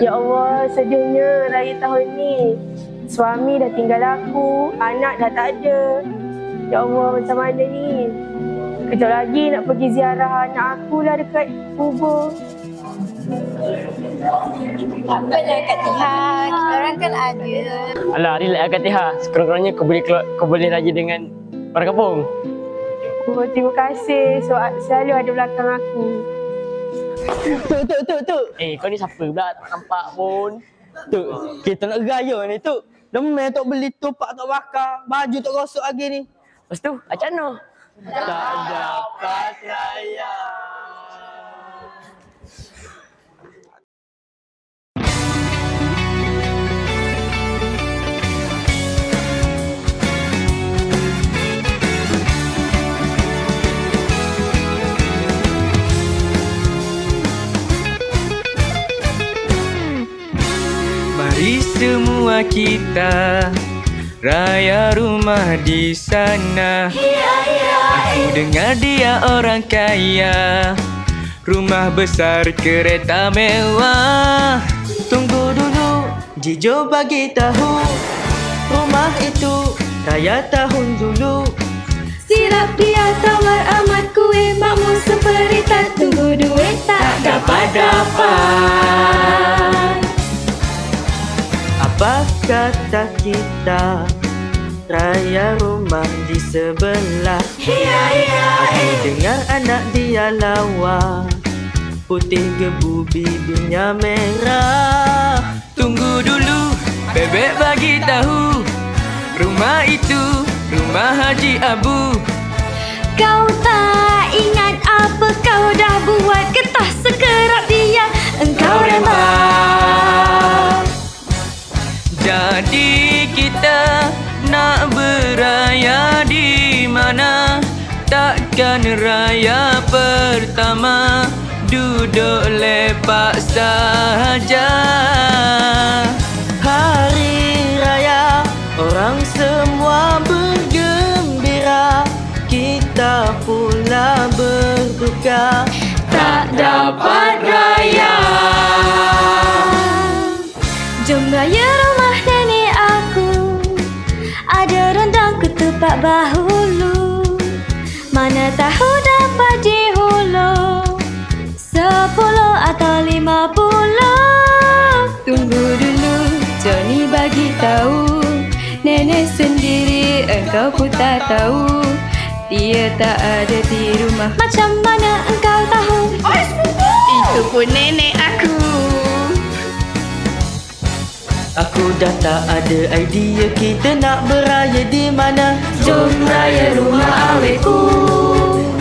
Ya Allah, sedihnya raya tahun ni. Suami dah tinggal aku, anak dah tak ada. Ya Allah, macam mana ni? Kejap lagi nak pergi ziarah anak aku lah dekat kubur. Apalah Kak Tiha, kita orang kan ada. Alah, relax Kak Tiha. Sekurang-kurangnya kau boleh raya dengan orang kampung. Oh, terima kasih. Selalu ada belakang aku. Tuk. Kau ni siapa pula? Tak nampak pun. Tuk, kita nak raya ni Tuk. Lemah tak beli tupak tak bakar. Baju tak gosok lagi ni. Lepas tu, macam mana? Tak dapat raya. Mari semua kita raya rumah di sana. Aku dengar dia orang kaya, rumah besar, kereta mewah. Tunggu dulu, Jijo bagi tahu. Rumah itu raya tahun dulu. Sirap dia tawar amat, kue makmur seperti tak tunggu duit tak dapat. Apa kata kita raya rumah di sebelah? Aku dengar anak dia lawa, putih gebu bibirnya merah. Tunggu dulu, bebek bagi tahu. Rumah itu rumah Haji Abu. Kau tak ingat apa kau dah buat? Getah sekerap dia engkau remah. Jadi kita nak beraya di mana? Takkan raya pertama duduk lepak saja. Hari raya orang semua bergembira, kita pula berduka Tak dapat raya. Jom raya rumah nenek aku, ada rendang ketupat bahulu. Mana tahu dapat di hulu 10 atau 50. Tunggu dulu, Johnny bagi tahu. Nenek sendiri engkau pun tak tahu, dia tak ada di rumah. Macam mana engkau tahu? Itu pun nenek aku. Aku dah tak ada idea kita nak beraya di mana. Jom raya rumah awetku.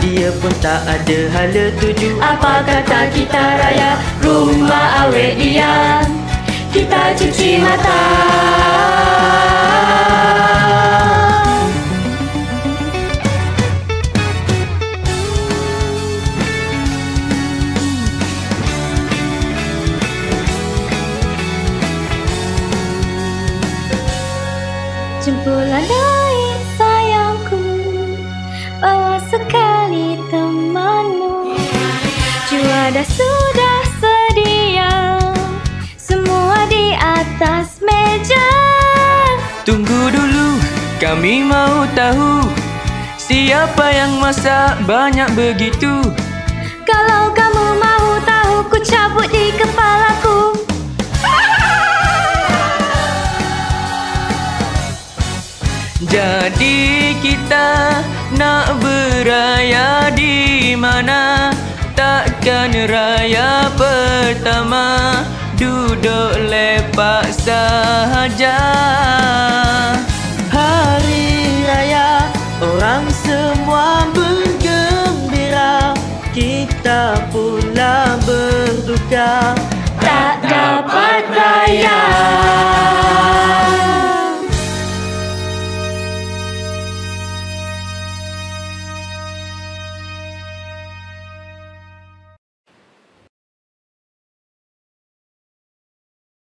Dia pun tak ada hala tuju. Apa kata kita raya rumah awet dia? Kita cuci mata. Jemputlah naik sayangku, bawa sekali temanmu. Jua dah sudah sedia, semua di atas meja. Tunggu dulu, kami mau tahu siapa yang masak banyak begitu. Kalau kamu mau tahu, ku cabut di kepalaku. Jadi kita nak beraya di mana? Takkan raya pertama duduk lepak sahaja. Hari raya orang semua bergembira, kita pula berduka Tak dapat raya.